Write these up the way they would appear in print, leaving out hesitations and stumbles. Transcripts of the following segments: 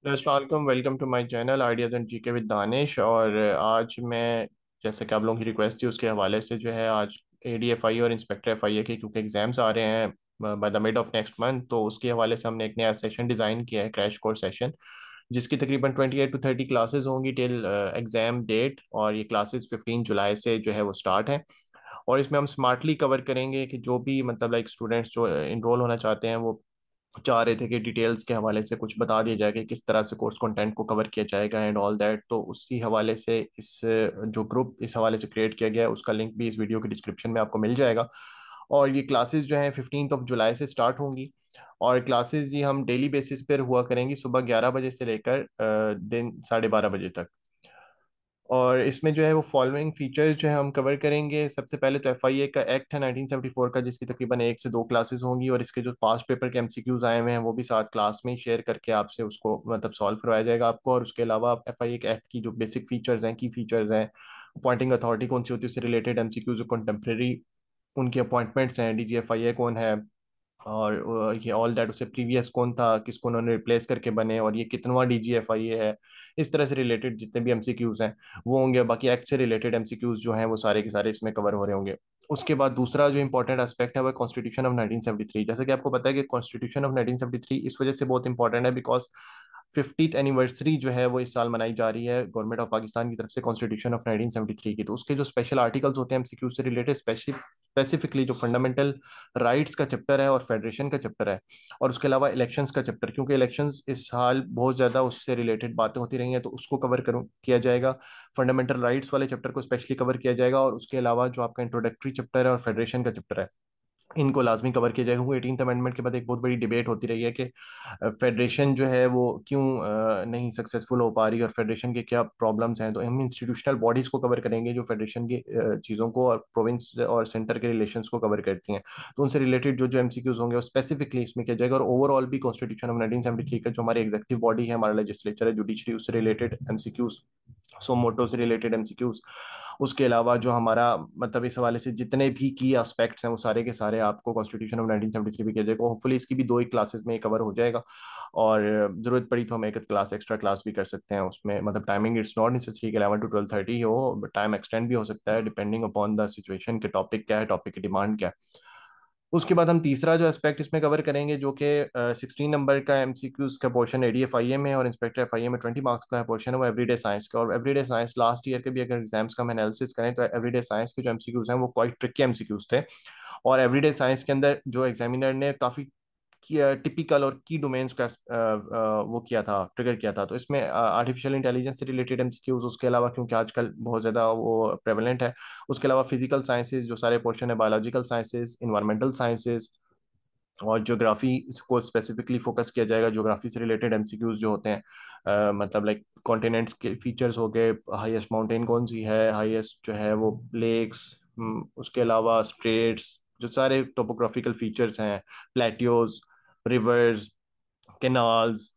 अस्सलाम welcome to my channel ideas and GK with Danish. और आज मैं, जैसे कि आप लोगों की रिक्वेस्ट थी, उसके हवाले से जो है आज एडीएफआई और इंस्पेक्टर एफआईए के क्योंकि एग्जाम्स आ रहे हैं by the mid of next month, तो उसके हवाले से हमने एक नया सेशन डिज़ाइन किया है, क्रैश कोर्स सेशन, जिसकी तकरीबन 28 to 30 क्लासेस होंगी टिल एग्ज़ाम डेट। और ये क्लासेस 15 जुलाई से जो है वो स्टार्ट है। और इसमें हम स्मार्टली कवर करेंगे कि जो भी मतलब लाइक स्टूडेंट्स जो इनरोल होना चाहते हैं वो चाह रहे थे कि डिटेल्स के हवाले से कुछ बता दिया जाए कि किस तरह से कोर्स कंटेंट को कवर किया जाएगा एंड ऑल दैट। तो उसी हवाले से इस जो ग्रुप इस हवाले से क्रिएट किया गया है उसका लिंक भी इस वीडियो के डिस्क्रिप्शन में आपको मिल जाएगा। और ये क्लासेस जो हैं 15 जुलाई से स्टार्ट होंगी। और क्लासेस जी हम डेली बेसिस पर हुआ करेंगी, सुबह 11 बजे से लेकर दिन 12:30 बजे तक। और इसमें जो है वो फॉलोइंग फीचर्स जो है हम कवर करेंगे। सबसे पहले तो एफआईए का एक्ट है 1974 का, जिसकी तकरीबन 1 से 2 क्लासेस होंगी, और इसके जो पास्ट पेपर के एमसीक्यूज आए हुए हैं वो भी साथ क्लास में ही शेयर करके आपसे उसको मतलब सॉल्व करवाया जाएगा आपको। और उसके अलावा एफआईए के एक्ट की जो बेसिक फीचर्स हैं, की फीचर्स हैं, अपॉइंटिंग अथॉरिटी कौन सी होती है, उससे रिलेटेड एमसीक्यूज, कंटेम्प्रेरी उनकी अपॉइंटमेंट्स हैं, डीजीएफआईए कौन है, और ये ऑल दैट उससे प्रीवियस कौन था, किसको उन्होंने रिप्लेस करके बने, और ये कितनवा डीजीएफआई है, इस तरह से रिलेटेड जितने भी एमसीक्यूज हैं वो होंगे। बाकी एक्ट से रिलेटेड एमसीक्यूज जो हैं वो सारे के सारे इसमें कवर हो रहे होंगे। उसके बाद दूसरा जो इंपॉर्टेंट एस्पेक्ट है वो कॉन्स्टिट्यूशन ऑफ 1973। जैसे कि आपको पता है कि कॉन्स्टिट्यूशन ऑफ 1973 इस वजह से बहुत इंपॉर्टेंट है बिकॉज 50th एनिवर्सरी जो है वो इस साल मनाई जा रही है गवर्नमेंट ऑफ पाकिस्तान की तरफ से कॉन्स्टिट्यूशन ऑफ 1973 की। तो उसके जो स्पेशल आर्टिकल्स होते हैं एमसीक्यू से रिलेटेड, स्पेसिफिकली जो फंडामेंटल राइट्स का चैप्टर है और फेडरेशन का चैप्टर है, और उसके अलावा इलेक्शंस का चैप्टर, क्योंकि इलेक्शंस इस साल बहुत ज़्यादा उससे रिलेटेड बातें होती रही हैं, तो उसको कवर करूँ किया जाएगा। फंडामेंटल राइट्स वाले चैप्टर को स्पेशली कवर किया जाएगा, और उसके अलावा जो आपका इंट्रोडक्टरी चैप्टर है और फेडरेशन का चैप्टर है इनको लाजमी कवर किया जाएगा। क्योंकि 18th अमेंडमेंट के बाद एक बहुत बड़ी डिबेट होती रही है कि फेडरेशन जो है वो क्यों नहीं सक्सेसफुल हो पा रही और फेडरेशन के क्या प्रॉब्लम्स हैं। तो हम इंस्टीट्यूशनल बॉडीज को कवर करेंगे जो फेडरेशन की चीज़ों को और प्रोविंस और सेंटर के रिलेशंस को कवर करती हैं। तो उनसे रिलेटेड जो जो एमसीक्यूज होंगे वो स्पेसिफिकली इसमें किया जाएगा। और ओवरऑल भी कॉन्स्टिट्यूशन ऑफ 1973 का जो हमारी एग्जेक्टिव बॉडी है, हमारा लेजिस्लेचर है, जुडिशरी, उससे रिलेटेड एमसीक्यूज, सो मोटो से रिलेटेड एमसीक्यूज, उसके अलावा जो हमारा मतलब इस हवाले से जितने भी की एस्पेक्ट्स हैं वो सारे के सारे आपको कॉन्स्टिट्यूशन ऑफ 1973 भी किया जाएगा। होपफुली इसकी भी दो ही क्लासेस में कवर हो जाएगा, और ज़रूरत पड़ी तो हम एक क्लास एक्स्ट्रा क्लास भी कर सकते हैं उसमें। मतलब टाइमिंग इट्स नॉट नेसेसरी कि 11 to 12:30 हो, टाइम एक्सटेंड भी हो सकता है डिपेंडिंग अपॉन द सिचुएशन के टॉपिक क्या है, टॉपिक की डिमांड क्या है। उसके बाद हम तीसरा जो एस्पेक्ट इसमें कवर करेंगे जो कि 16 नंबर का एमसीक्यूज का पोर्शन एडीएफआईए में और इंस्पेक्टर एफआईए में 20 मार्क्स का पोर्शन है, वो एवरीडे साइंस का। और एवरीडे साइंस लास्ट ईयर के भी अगर एग्जाम्स का हम एनालिसिस करें तो एवरीडे साइंस के जो एमसीक्यूज हैं वो क्वाइट ट्रिकी एमसीक्यूज थे। और एवरीडे साइंस के अंदर जो एग्जामिनर ने काफ़ी टिपिकल और की डोमेन्स का वो किया था, ट्रिगर किया था। तो इसमें आर्टिफिशियल इंटेलिजेंस से रिलेटेड एमसीक्यूज, उसके अलावा क्योंकि आजकल बहुत ज़्यादा वो प्रेवलेंट है, उसके अलावा फिजिकल साइंसेज जो सारे पोर्शन है, बायोलॉजिकल साइंसेज, इन्वायरमेंटल साइंसेज, और ज्योग्राफी को स्पेसिफिकली फोकस किया जाएगा। ज्योग्राफी से रिलेटेड एमसीक्यूज जो होते हैं मतलब लाइक कॉन्टिनेंट्स के फीचर्स हो गए, हाईएस्ट माउंटेन कौन सी है, हाईएस्ट जो है वो लेक्स, उसके अलावा स्ट्रेट्स, जो सारे टोपोग्राफिकल फीचर्स हैं, प्लेट्योज, रिवर्स, कैनाल्स,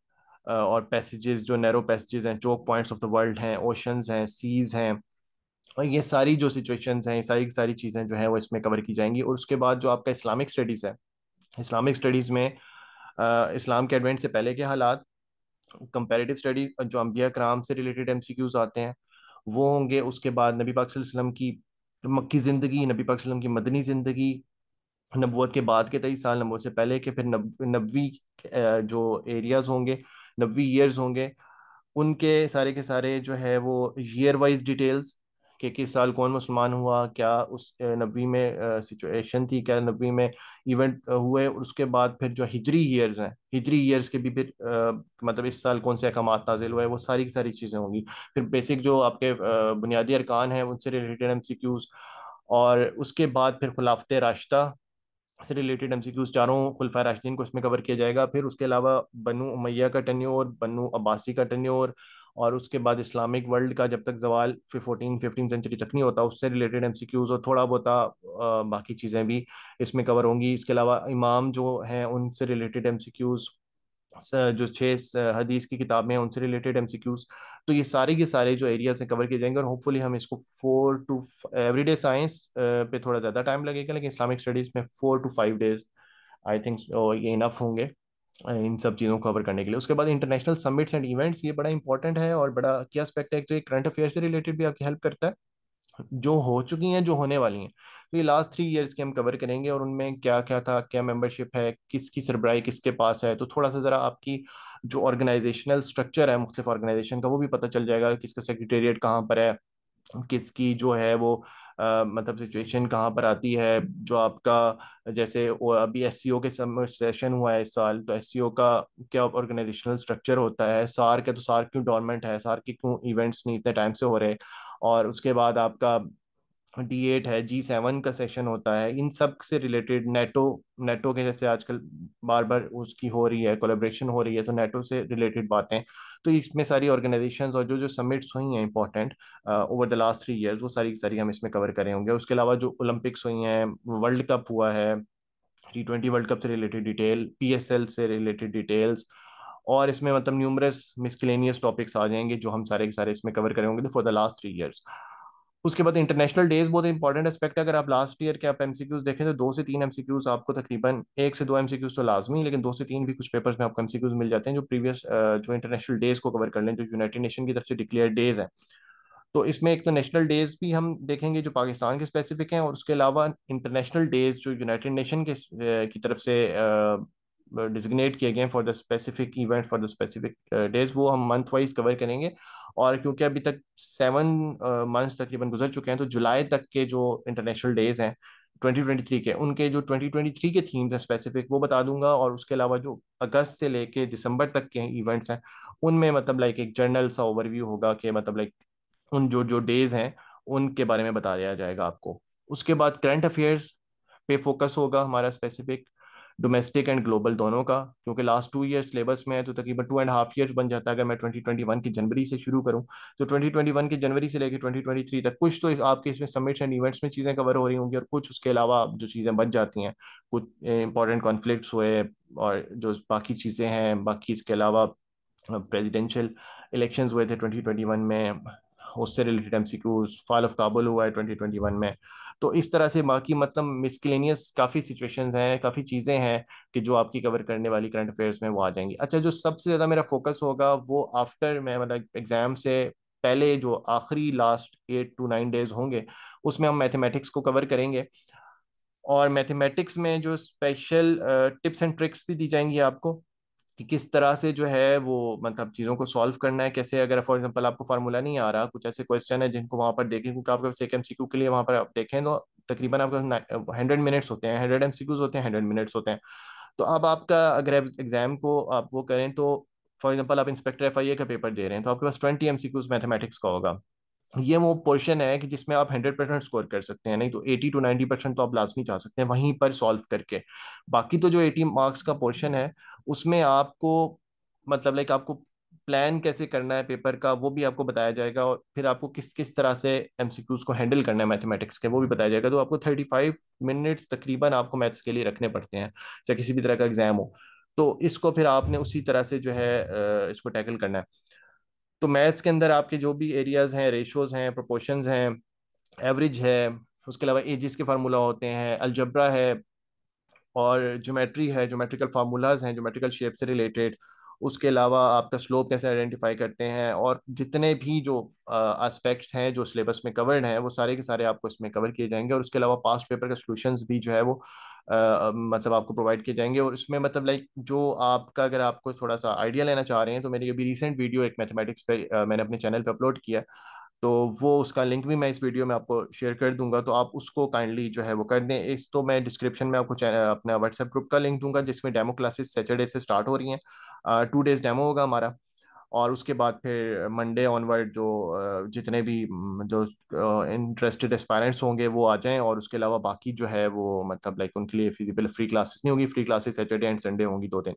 और पैसेजेस, जो नैरो पैसेजेस हैं, choke points of the world हैं, ओशंस हैं, सीज हैं, और ये सारी जो सिचुएशंस हैं, ये सारी की सारी चीज़ें जो हैं वो इसमें कवर की जाएंगी। और उसके बाद जो आपका इस्लामिक स्टडीज़ है, इस्लामिक स्टडीज़ में इस्लाम के एडवेंट से पहले के हालात, कंपैरेटिव स्टडी, जो अम्बिया कराम से रिलेटेड एमसीक्यूज आते हैं वो होंगे। उसके बाद नबी पाक सल्लल्लाहु अलैहि वसल्लम की मक्की ज़िंदगी, नबी पाक सल्लल्लाहु अलैहि वसल्लम की मदनी ज़िंदगी, नबूवत के बाद के 23 साल, नबूवत से पहले के फिर नबवी जो एरियाज होंगे, नबवी ईयर्स होंगे, उनके सारे के सारे जो है वो ईयर वाइज डिटेल्स कि किस साल कौन मुसलमान हुआ, क्या उस नबी में सिचुएशन थी, क्या नबी में इवेंट हुए। और उसके बाद फिर जो हिजरी ईयर्स हैं, हिजरी ईयर्स के भी फिर मतलब इस साल कौन से अहकामात नाजिल हुए, वो सारी की सारी चीज़ें होंगी। फिर बेसिक जो आपके बुनियादी अरकान हैं उनसे रिलेटेड एमसीक्यूज, और उसके बाद फिर खुलाफत राशिदा से रिलेटेड एमसीक्यूज, चारों खुलफा राशिदीन को इसमें कवर किया जाएगा। फिर उसके अलावा बनु उमैया का टेन्योर, बनु अब्बासी का टेन्योर, और उसके बाद इस्लामिक वर्ल्ड का जब तक जवाल 15 सेंचुरी तक नहीं होता उससे रिलेटेड एमसीक्यूज, और थोड़ा बहुत बाकी चीज़ें भी इसमें कवर होंगी। इसके अलावा इमाम जो हैं उनसे रिलेटेड एमसीक्यूज, जो हदीस की किताबें हैं उनसे रिलेटेड एमसीक्यूज। तो ये सारे के सारे जो एरियाज हैं कवर किए जाएंगे, और होपफुली हम इसको 4 टू एवरीडे साइंस पे थोड़ा ज़्यादा टाइम लगेगा, लेकिन इस्लामिक स्टडीज़ में 4 to 5 डेज आई थिंक ये इनफ होंगे। इन सब चीज़ों को कवर करने के लिए। उसके बाद इंटरनेशनल समिट्स एंड इवेंट्स, ये बड़ा इंपॉर्टेंट है और बड़ा क्या एस्पेक्ट है, एक तो ये करंट अफेयर से रिलेटेड भी आपकी हेल्प करता है, जो हो चुकी हैं, जो होने वाली हैं। तो ये लास्ट 3 ईयर्स के हम कवर करेंगे और उनमें क्या क्या था, क्या मेंबरशिप है, किसकी सरबराही किसके पास है, तो थोड़ा सा ज़रा आपकी जो ऑर्गेनाइजेशनल स्ट्रक्चर है मुख्तलिफ ऑर्गेनाइजेशन का वो भी पता चल जाएगा, किसका सेक्रेटेरिएट कहाँ पर है, किसकी जो है वो मतलब सिचुएशन कहाँ पर आती है। जो आपका जैसे वो अभी एससीओ के समर सेशन हुआ है इस साल, तो एससीओ का क्या ऑर्गेनाइजेशनल स्ट्रक्चर होता है, सार क्या, तो सार क्यों डोरमेंट है, सार के क्यों इवेंट्स नहीं इतने टाइम से हो रहे। और उसके बाद आपका D8 है, G7 का सेशन होता है, इन सब से रिलेटेड नेटो, नेटो के जैसे आजकल बार बार उसकी हो रही है, कोलेब्रेशन हो रही है, तो नेटो से रिलेटेड बातें। तो इसमें सारी ऑर्गेनाइजेशंस और जो जो समिट्स हुई हैं important over the last 3 years, वो सारी की सारी हम इसमें कवर करें होंगे। उसके अलावा जो ओलंपिक्स हुई हैं, वर्ल्ड कप हुआ है, T20 वर्ल्ड कप से रिलेटेड डिटेल, PSL से रिलेटेड डिटेल्स, और इसमें मतलब न्यूमरस मिसलेनियस टॉपिक्स आ जाएंगे जो हम सारे के सारे इसमें कवर करेंगे फॉर द लास्ट 3 ईयर्स। उसके बाद इंटरनेशनल डेज बहुत इंपॉर्टेंट एस्पेक्ट है। अगर आप लास्ट ईयर के आप एमसीक्यूज देखें तो 2 से 3 एमसीक्यूज आपको, तकरीबन 1 से 2 एमसीक्यूज तो लाजमी, लेकिन 2 से 3 भी कुछ पेपर्स में आपको एमसीक्यूज मिल जाते हैं जो प्रीवियस जो इंटरनेशनल डेज को कवर कर लें, जो यूनाइटेड नेशन की तरफ से डिक्लेयर डेज हैं। तो इसमें एक तो नेशनल डेज भी हम देखेंगे जो पाकिस्तान के स्पेसिफिक हैं, और उसके अलावा इंटरनेशनल डेज जो यूनाइटेड नेशन के की तरफ से डिजिग्नेट किए गए हैं for the specific event, for the specific days, वो हम मंथ वाइज कवर करेंगे। और क्योंकि अभी तक 7 मंथ्स तकरीबन गुजर चुके हैं, तो जुलाई तक के जो इंटरनेशनल डेज हैं 2023 के, उनके जो 2023 के थीम्स हैं स्पेसिफिक, वो बता दूंगा। और उसके अलावा जो अगस्त से लेके दिसंबर तक के इवेंट्स हैं, उनमें मतलब लाइक एक जर्नल सा ओवरव्यू होगा कि मतलब लाइक उन जो जो डेज हैं उनके बारे में बता दिया जाएगा आपको। उसके बाद करंट अफेयर्स पे फोकस होगा हमारा स्पेसिफिक, डोमेस्टिक एंड ग्लोबल दोनों का, क्योंकि लास्ट 2 ईयर सिलेबस में है, तो तकरीबन 2.5 ईयर्स बन जाता है। अगर मैं 2021 की जनवरी से शुरू करूं, तो 2021 की जनवरी से लेकर 2023 तक कुछ तो आपके इसमें समिट्स एंड इवेंट्स में चीज़ें कवर हो रही होंगी, और कुछ उसके अलावा जो चीज़ें बच जाती हैं, कुछ इंपॉर्टेंट कॉन्फ्लिक्ट्स हुए, और जो बाकी चीज़ें हैं, बाकी इसके अलावा प्रेसिडेंशियल इलेक्शंस हुए थे 2021 में, उससे related MCQs, fall of Kabul हुआ है 2021 में। तो इस तरह से बाकी मतलब मिसलेनियस काफ़ी सिचुएशंस हैं, काफ़ी चीज़ें हैं कि जो आपकी कवर करने वाली करंट अफेयर्स में वो आ जाएंगी। अच्छा, जो सबसे ज़्यादा मेरा फोकस होगा वो आफ्टर मैं मतलब एग्जाम से पहले जो आखिरी लास्ट 8 to 9 डेज होंगे, उसमें हम मैथमेटिक्स को कवर करेंगे। और मैथमेटिक्स में जो स्पेशल टिप्स एंड ट्रिक्स भी दी जाएंगी आपको, कि किस तरह से जो है वो मतलब चीज़ों को सॉल्व करना है कैसे। अगर फॉर एग्जांपल आपको फार्मूला नहीं आ रहा, कुछ ऐसे क्वेश्चन है जिनको वहां पर देखें, क्योंकि आपके पास एक एमसीक्यू के लिए वहां पर आप देखें तो तकरीबन आपका 100 मिनट्स होते हैं, 100 एमसीक्यूज होते हैं, 100 मिनट्स होते हैं। तो अब आपका अगर एग्जाम को आप वो करें, तो फॉर एग्जांपल आप इंस्पेक्टर FIA का पेपर दे रहे हैं, तो आपके पास 20 एमसीक्यूज मैथमेटिक्स का होगा। ये वो पोर्शन है कि जिसमें आप 100% स्कोर कर सकते हैं, नहीं तो 80 to 90% तो आप लाजमी जा सकते हैं वहीं पर सॉल्व करके। बाकी तो जो 80 मार्क्स का पोर्शन है, उसमें आपको मतलब लाइक आपको प्लान कैसे करना है पेपर का वो भी आपको बताया जाएगा, और फिर आपको किस किस तरह से एमसीक्यूज को हैंडल करना है मैथमेटिक्स के वो भी बताया जाएगा। तो आपको 35 मिनट्स तकरीबन आपको मैथ्स के लिए रखने पड़ते हैं, चाहे किसी भी तरह का एग्जाम हो। तो इसको फिर आपने उसी तरह से जो है इसको टैकल करना है। तो मैथ्स के अंदर आपके जो भी एरियाज हैं, रेशियोज हैं, प्रोपोर्शंस हैं, एवरेज है, उसके अलावा एजिस के फार्मूला होते हैं, अलजब्रा है, और ज्योमेट्री है, ज्योमेट्रिकल फार्मूलाज हैं, ज्योमेट्रिकल शेप से रिलेटेड। उसके अलावा आपका स्लोप कैसे आइडेंटिफाई करते हैं, और जितने भी जो एस्पेक्ट्स हैं जो सिलेबस में कवर्ड हैं, वो सारे के सारे आपको इसमें कवर किए जाएंगे। और उसके अलावा पास्ट पेपर के सॉल्यूशंस भी जो है वो मतलब आपको प्रोवाइड किए जाएंगे। और इसमें मतलब लाइक जो आपका अगर आपको थोड़ा सा आइडिया लेना चाह रहे हैं, तो मेरी अभी रिसेंट वीडियो एक मैथमेटिक्स पे मैंने अपने चैनल पे अपलोड किया, तो वो उसका लिंक भी मैं इस वीडियो में आपको शेयर कर दूंगा, तो आप उसको काइंडली जो है वो कर दें। इस तो मैं डिस्क्रिप्शन में आपको अपना व्हाट्सएप ग्रुप का लिंक दूंगा, जिसमें डेमो क्लासेस सैटरडे से स्टार्ट हो रही हैं। 2 डेज डेमो होगा हमारा, और उसके बाद फिर मंडे ऑनवर्ड जो जितने भी जो इंटरेस्टेड एस्पायरेंट्स होंगे वो आ जाएं। और उसके अलावा बाकी जो है वो मतलब लाइक उनके लिए फिजिबल फ्री क्लासेस नहीं होगी, free classes Saturday and Sunday होंगी 2 दिन।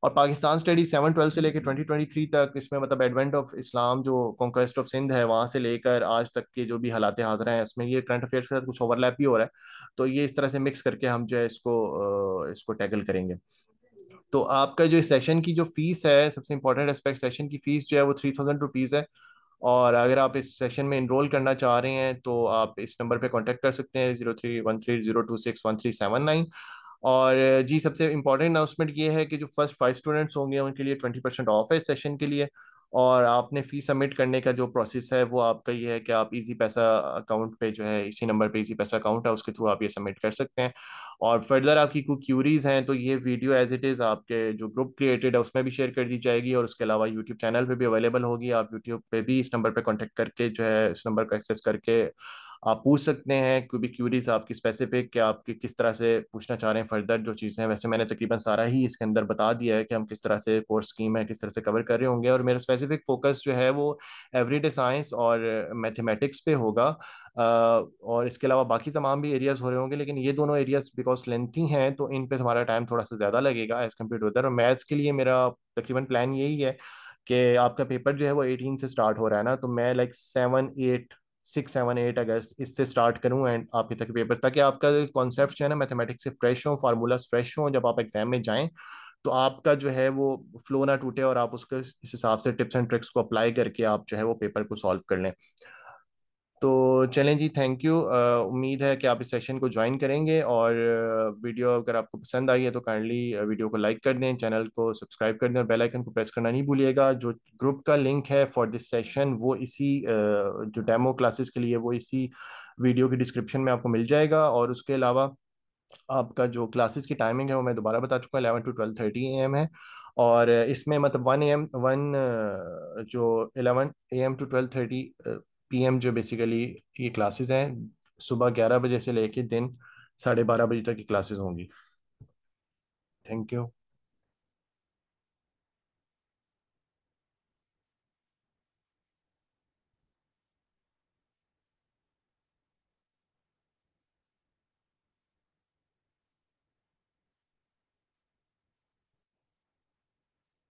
और पाकिस्तान स्टडी 7-12 से लेकर 2023 तक, इसमें मतलब एडवेंट ऑफ इस्लाम जो कॉन्क्वेस्ट ऑफ सिंध है वहां से लेकर आज तक के जो भी हालात हाजरा हैं, इसमें ये करंट अफेयर्स के साथ कुछ ओवरलैप भी हो रहा है। तो ये इस तरह से मिक्स करके हम जो है इसको टैकल करेंगे। तो आपका जो सेशन की जो फीस है, सबसे इंपॉर्टेंट एस्पेक्ट, सेशन की फीस जो है वो 3000 रुपीज़ है। और अगर आप इस सेशन में इनरोल करना चाह रहे हैं, तो आप इस नंबर पे कांटेक्ट कर सकते हैं, 03130261 379। और जी सबसे इम्पोर्टेंट अनाउंसमेंट ये है कि जो फर्स्ट 5 स्टूडेंट्स होंगे उनके लिए 20% ऑफ है इस सेशन के लिए। और आपने फी सबमिट करने का जो प्रोसेस है वो आपका ये है कि आप इजी पैसा अकाउंट पे जो है, इसी नंबर पे इजी पैसा अकाउंट है, उसके थ्रू आप ये सबमिट कर सकते हैं। और फर्दर आपकी कोई क्यूरीज हैं तो ये वीडियो एज इट इज़ आपके जो ग्रुप क्रिएटेड है उसमें भी शेयर कर दी जाएगी, और उसके अलावा यूट्यूब चैनल पे भी अवेलेबल होगी। आप यूट्यूब पे भी इस नंबर पे कांटेक्ट करके जो है, इस नंबर को एक्सेस करके आप पूछ सकते हैं कोई भी क्यूरीज आपकी स्पेसिफिक, कि आपकी किस तरह से पूछना चाह रहे हैं फर्दर जो चीज़ें हैं। वैसे मैंने तकरीबन सारा ही इसके अंदर बता दिया है कि हम किस तरह से कोर्स स्कीम है किस तरह से कवर कर रहे होंगे, और मेरा स्पेसिफिक फोकस जो है वो एवरीडे साइंस और मैथमेटिक्स पे होगा। और इसके अलावा बाकी तमाम भी एरियाज हो रहे होंगे, लेकिन ये दोनों एरियाज बिकॉज लेंथी हैं तो इन पे हमारा टाइम थोड़ा सा ज़्यादा लगेगा एज कम्पेयर टू अदर। और मैथ्स के लिए मेरा तकरीबन प्लान यही है कि आपका पेपर जो है वो 18 से स्टार्ट हो रहा है ना, तो मैं लाइक 7 8 इससे स्टार्ट करूं एंड आपके तक पेपर, ताकि आपका कॉन्सेप्ट जो है ना मैथमेटिक्स से फ्रेश हो, फार्मूलाज फ्रेश हो, जब आप एग्जाम में जाएं तो आपका जो है वो फ्लो ना टूटे और आप उसको इस हिसाब से टिप्स एंड ट्रिक्स को अप्लाई करके आप जो है वो पेपर को सॉल्व कर लें। तो चलें जी, थैंक यू। उम्मीद है कि आप इस सेशन को ज्वाइन करेंगे, और वीडियो अगर आपको पसंद आई है तो काइंडली वीडियो को लाइक कर दें, चैनल को सब्सक्राइब कर दें, और बेल आइकन को प्रेस करना नहीं भूलिएगा। जो ग्रुप का लिंक है फॉर दिस सेशन वो इसी जो डेमो क्लासेस के लिए वो इसी वीडियो की डिस्क्रिप्शन में आपको मिल जाएगा। और उसके अलावा आपका जो क्लासेस की टाइमिंग है वो मैं दोबारा बता चुका हूँ, 11 to 12:30 AM है। और इसमें मतलब 1 AM जो 11 AM to 12:30 PM जो बेसिकली ये क्लासेस हैं, सुबह 11 बजे से लेके दिन 12:30 बजे तक की क्लासेस होंगी। Thank you.